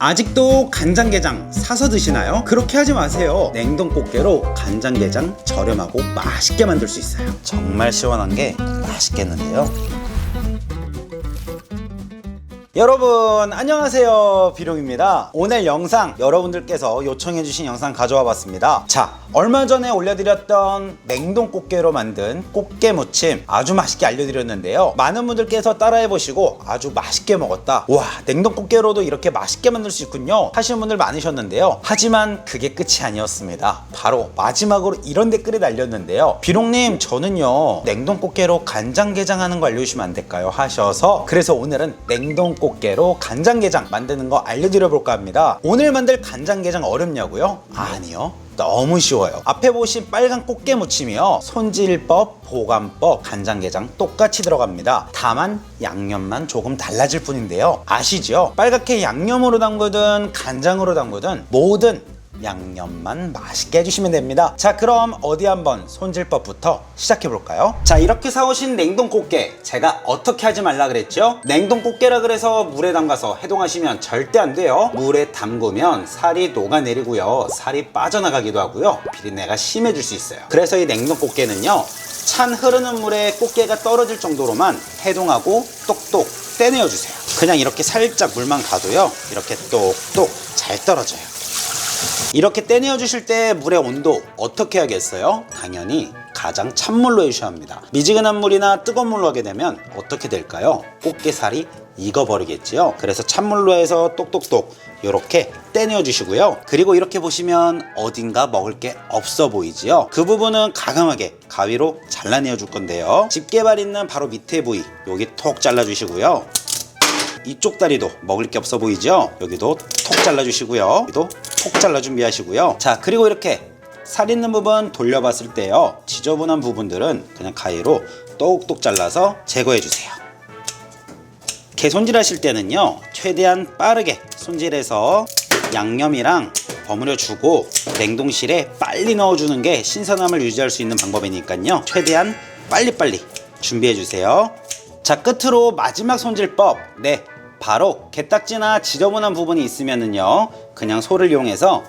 아직도 간장게장 사서 드시나요? 그렇게 하지 마세요. 냉동 꽃게로 간장게장 저렴하고 맛있게 만들 수 있어요. 정말 시원한 게 맛있겠는데요. 여러분 안녕하세요, 비룡입니다. 오늘 영상 여러분들께서 요청해주신 영상 가져와 봤습니다. 자, 얼마 전에 올려드렸던 냉동 꽃게로 만든 꽃게 무침 아주 맛있게 알려드렸는데요. 많은 분들께서 따라해보시고 아주 맛있게 먹었다, 와 냉동 꽃게로도 이렇게 맛있게 만들 수 있군요 하시는 분들 많으셨는데요. 하지만 그게 끝이 아니었습니다. 바로 마지막으로 이런 댓글이 달렸는데요. 비룡님, 저는요 냉동 꽃게로 간장게장 하는 거 알려주시면 안 될까요 하셔서, 그래서 오늘은 냉동 꽃게로 간장게장 만드는 거 알려드려 볼까 합니다. 오늘 만들 간장게장 어렵냐고요? 아니요, 너무 쉬워요. 앞에 보신 빨간 꽃게 무침이요, 손질법, 보관법, 간장게장 똑같이 들어갑니다. 다만 양념만 조금 달라질 뿐인데요. 아시죠? 빨갛게 양념으로 담그든 간장으로 담그든 뭐든 양념만 맛있게 해주시면 됩니다. 자, 그럼 어디 한번 손질법부터 시작해 볼까요? 자, 이렇게 사오신 냉동 꽃게, 제가 어떻게 하지 말라 그랬죠? 냉동 꽃게라 그래서 물에 담가서 해동하시면 절대 안 돼요. 물에 담그면 살이 녹아내리고요, 살이 빠져나가기도 하고요, 비린내가 심해질 수 있어요. 그래서 이 냉동 꽃게는요, 찬 흐르는 물에 꽃게가 떨어질 정도로만 해동하고 똑똑 떼내어 주세요. 그냥 이렇게 살짝 물만 가도요, 이렇게 똑똑 잘 떨어져요. 이렇게 떼내어 주실 때 물의 온도 어떻게 하겠어요? 당연히 가장 찬물로 해주셔야 합니다. 미지근한 물이나 뜨거운 물로 하게 되면 어떻게 될까요? 꽃게살이 익어버리겠지요. 그래서 찬물로 해서 똑똑똑 이렇게 떼내어 주시고요. 그리고 이렇게 보시면 어딘가 먹을 게 없어 보이지요? 그 부분은 가감하게 가위로 잘라내어 줄 건데요. 집게발 있는 바로 밑에 부위, 여기 톡 잘라 주시고요. 이쪽 다리도 먹을 게 없어 보이죠? 여기도 톡 잘라주시고요, 여기도 톡 잘라 준비하시고요. 자, 그리고 이렇게 살 있는 부분 돌려봤을 때요, 지저분한 부분들은 그냥 가위로 똑똑 잘라서 제거해 주세요. 게 손질하실 때는요, 최대한 빠르게 손질해서 양념이랑 버무려 주고 냉동실에 빨리 넣어주는 게 신선함을 유지할 수 있는 방법이니까요, 최대한 빨리빨리 준비해 주세요. 자, 끝으로 마지막 손질법, 네, 바로 게딱지나 지저분한 부분이 있으면은요, 그냥 소를 이용해서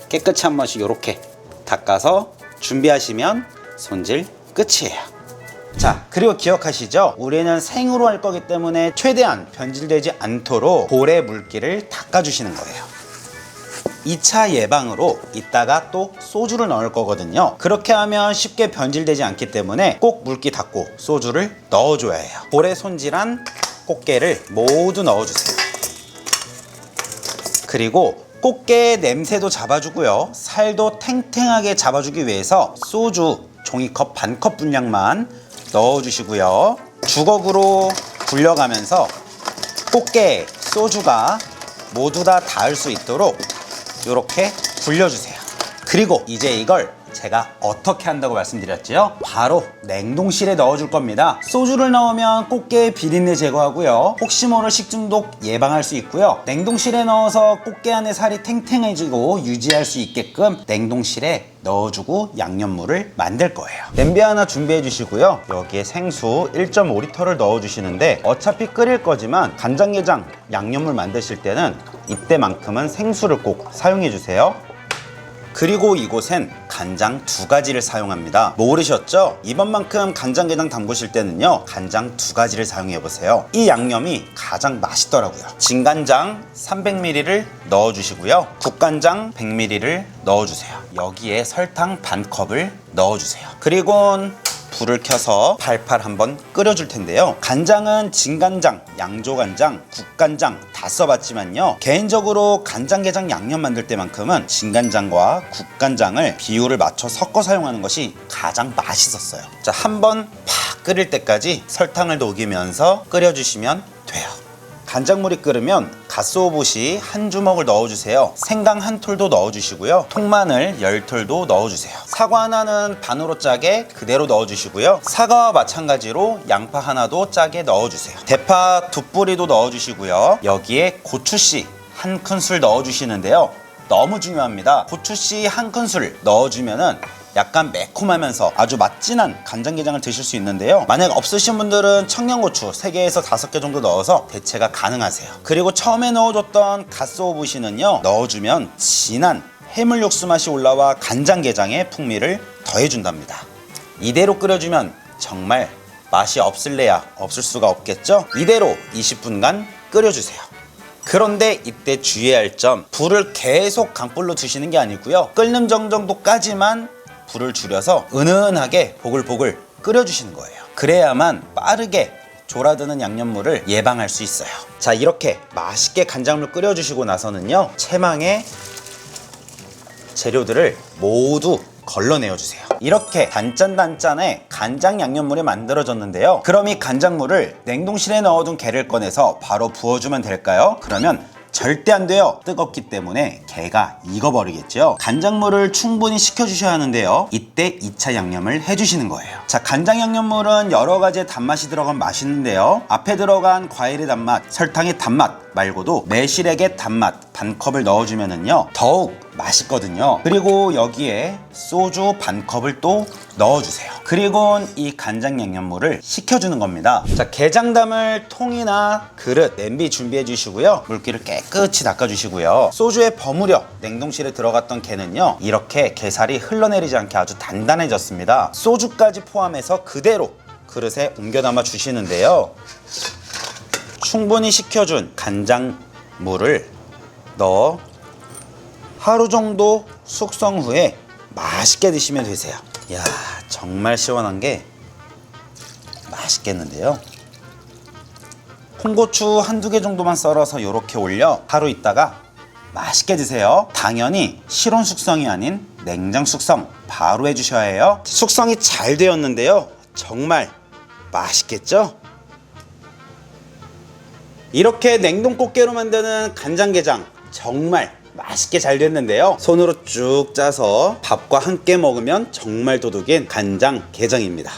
깨끗이 한 번씩 이렇게 닦아서 준비하시면 손질 끝이에요. 자, 그리고 기억하시죠? 우리는 생으로 할 거기 때문에 최대한 변질되지 않도록 볼에 물기를 닦아주시는 거예요. 2차 예방으로 이따가 또 소주를 넣을 거거든요. 그렇게 하면 쉽게 변질되지 않기 때문에 꼭 물기 닦고 소주를 넣어줘야 해요. 볼에 손질한 꽃게를 모두 넣어주세요. 그리고 꽃게의 냄새도 잡아주고요, 살도 탱탱하게 잡아주기 위해서 소주 종이컵 반컵 분량만 넣어주시고요. 주걱으로 굴려가면서 꽃게, 소주가 모두 다 닿을 수 있도록 이렇게 굴려주세요. 그리고 이제 이걸 제가 어떻게 한다고 말씀드렸죠? 바로 냉동실에 넣어줄 겁니다. 소주를 넣으면 꽃게의 비린내 제거하고요, 혹시 모를 식중독 예방할 수 있고요, 냉동실에 넣어서 꽃게 안에 살이 탱탱해지고 유지할 수 있게끔 냉동실에 넣어주고 양념물을 만들 거예요. 냄비 하나 준비해 주시고요, 여기에 생수 1.5리터를 넣어 주시는데 어차피 끓일 거지만 간장게장 양념물 만드실 때는 이때만큼은 생수를 꼭 사용해 주세요. 그리고 이곳엔 간장 2가지를 사용합니다. 모르셨죠? 이번만큼 간장게장 담그실 때는요, 간장 2가지를 사용해 보세요. 이 양념이 가장 맛있더라고요. 진간장 300ml를 넣어주시고요, 국간장 100ml를 넣어주세요. 여기에 설탕 반컵을 넣어주세요. 그리고 불을 켜서 팔팔 한번 끓여줄 텐데요. 간장은 진간장, 양조간장, 국간장 다 써봤지만요, 개인적으로 간장게장 양념 만들 때만큼은 진간장과 국간장을 비율을 맞춰 섞어 사용하는 것이 가장 맛있었어요. 자, 한번 팍 끓일 때까지 설탕을 녹이면서 끓여주시면 돼요. 간장물이 끓으면 갓소보시 한 주먹을 넣어주세요. 생강 한 톨도 넣어주시고요, 통마늘 10톨도 넣어주세요. 사과 하나는 반으로 짜게 그대로 넣어주시고요, 사과와 마찬가지로 양파 하나도 짜게 넣어주세요. 대파 2뿌리도 넣어주시고요, 여기에 고추씨 한 큰술 넣어주시는데요, 너무 중요합니다. 고추씨 한 큰술 넣어주면은 약간 매콤하면서 아주 맛진한 간장게장을 드실 수 있는데요. 만약 없으신 분들은 청양고추 3개에서 5개 정도 넣어서 대체가 가능하세요. 그리고 처음에 넣어줬던 갓소부시는요, 넣어주면 진한 해물 육수 맛이 올라와 간장게장의 풍미를 더해준답니다. 이대로 끓여주면 정말 맛이 없을래야 없을 수가 없겠죠? 이대로 20분간 끓여주세요. 그런데 이때 주의해야 할 점, 불을 계속 강불로 두시는 게 아니고요, 끓는 정도까지만 불을 줄여서 은은하게 보글보글 끓여주시는 거예요. 그래야만 빠르게 졸아드는 양념물을 예방할 수 있어요. 자, 이렇게 맛있게 간장물 끓여주시고 나서는요, 채망에 재료들을 모두 걸러내어 주세요. 이렇게 단짠단짠의 간장 양념물이 만들어졌는데요. 그럼 이 간장물을 냉동실에 넣어둔 게를 꺼내서 바로 부어주면 될까요? 그러면 절대 안 돼요. 뜨겁기 때문에 게가 익어버리겠죠. 간장물을 충분히 식혀주셔야 하는데요. 이때 2차 양념을 해주시는 거예요. 자, 간장 양념물은 여러 가지의 단맛이 들어간 맛있는데요. 앞에 들어간 과일의 단맛, 설탕의 단맛 말고도 매실액의 단맛 반컵을 넣어주면은요, 더욱 맛있거든요. 그리고 여기에 소주 반컵을 또 넣어주세요. 그리고 이 간장 양념물을 식혀주는 겁니다. 자, 게장 담을 통이나 그릇, 냄비 준비해 주시고요. 물기를 깨끗이 닦아주시고요. 소주에 버무려 냉동실에 들어갔던 게는요, 이렇게 게살이 흘러내리지 않게 아주 단단해졌습니다. 소주까지 포함해서 그대로 그릇에 옮겨 담아 주시는데요. 충분히 식혀준 간장물을 넣어 하루 정도 숙성 후에 맛있게 드시면 되세요. 이야, 정말 시원한 게 맛있겠는데요. 홍고추 한두 개 정도만 썰어서 이렇게 올려 하루 있다가 맛있게 드세요. 당연히 실온 숙성이 아닌 냉장 숙성 바로 해주셔야 해요. 숙성이 잘 되었는데요, 정말 맛있겠죠? 이렇게 냉동 꽃게로 만드는 간장게장 정말 맛있게 잘 됐는데요. 손으로 쭉 짜서 밥과 함께 먹으면 정말 도둑인 간장게장입니다.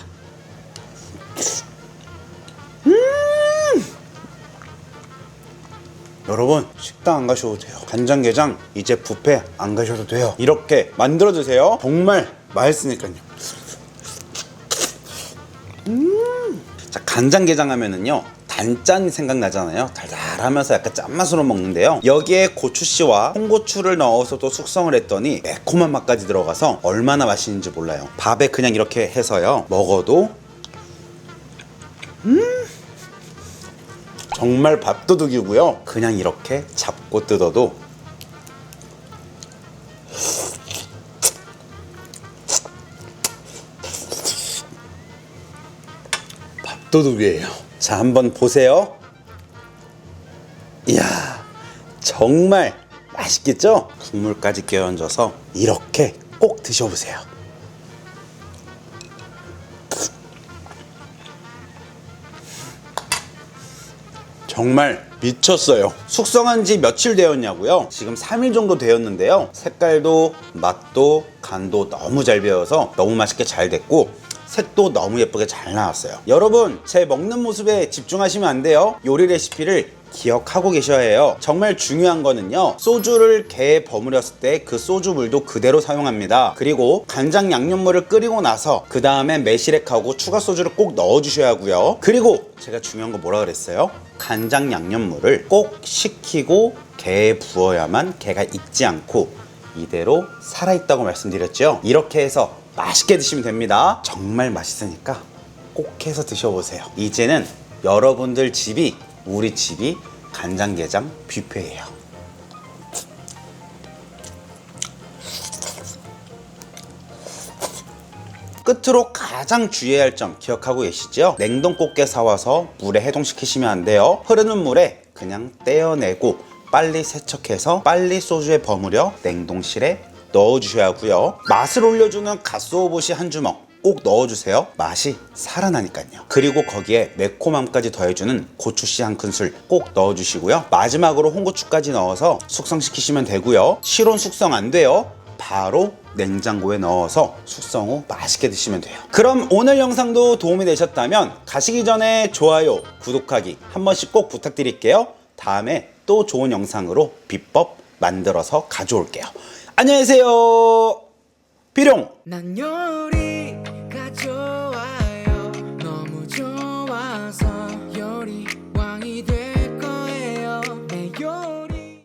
여러분, 식당 안 가셔도 돼요. 간장게장 이제 뷔페 안 가셔도 돼요. 이렇게 만들어 드세요. 정말 맛있으니까요. 자, 간장게장 하면은요, 단짠 생각나잖아요. 달달하면서 약간 짠맛으로 먹는데요. 여기에 고추씨와 홍고추를 넣어서도 숙성을 했더니 매콤한 맛까지 들어가서 얼마나 맛있는지 몰라요. 밥에 그냥 이렇게 해서요, 먹어도 정말 밥도둑이고요. 그냥 이렇게 잡고 뜯어도 밥도둑이에요. 자, 한번 보세요. 이야, 정말 맛있겠죠? 국물까지 끼얹어서 이렇게 꼭 드셔보세요. 정말 미쳤어요. 숙성한 지 며칠 되었냐고요? 지금 3일 정도 되었는데요. 색깔도 맛도 간도 너무 잘 배어서 너무 맛있게 잘 됐고, 색도 너무 예쁘게 잘 나왔어요. 여러분, 제 먹는 모습에 집중하시면 안 돼요. 요리 레시피를 기억하고 계셔야 해요. 정말 중요한 거는요, 소주를 게에 버무렸을 때 그 소주 물도 그대로 사용합니다. 그리고 간장 양념물을 끓이고 나서 그 다음에 매실액하고 추가 소주를 꼭 넣어주셔야 하고요. 그리고 제가 중요한 거 뭐라 그랬어요? 간장 양념물을 꼭 식히고 게에 부어야만 게가 익지 않고 이대로 살아있다고 말씀드렸죠. 이렇게 해서 맛있게 드시면 됩니다. 정말 맛있으니까 꼭 해서 드셔보세요. 이제는 여러분들 집이 우리 집이 간장게장 뷔페예요. 끝으로 가장 주의해야 할 점 기억하고 계시죠? 냉동 꽃게 사와서 물에 해동시키시면 안 돼요. 흐르는 물에 그냥 떼어내고 빨리 세척해서 빨리 소주에 버무려 냉동실에 넣어주셔야 하고요. 맛을 올려주는 갓소보시 한 주먹 꼭 넣어주세요. 맛이 살아나니까요. 그리고 거기에 매콤함까지 더해주는 고추씨 한 큰술 꼭 넣어주시고요. 마지막으로 홍고추까지 넣어서 숙성시키시면 되고요. 실온 숙성 안 돼요. 바로 냉장고에 넣어서 숙성 후 맛있게 드시면 돼요. 그럼 오늘 영상도 도움이 되셨다면 가시기 전에 좋아요, 구독하기 한 번씩 꼭 부탁드릴게요. 다음에 또 좋은 영상으로 비법 만들어서 가져올게요. 안녕히 계세요. 비룡 난 요리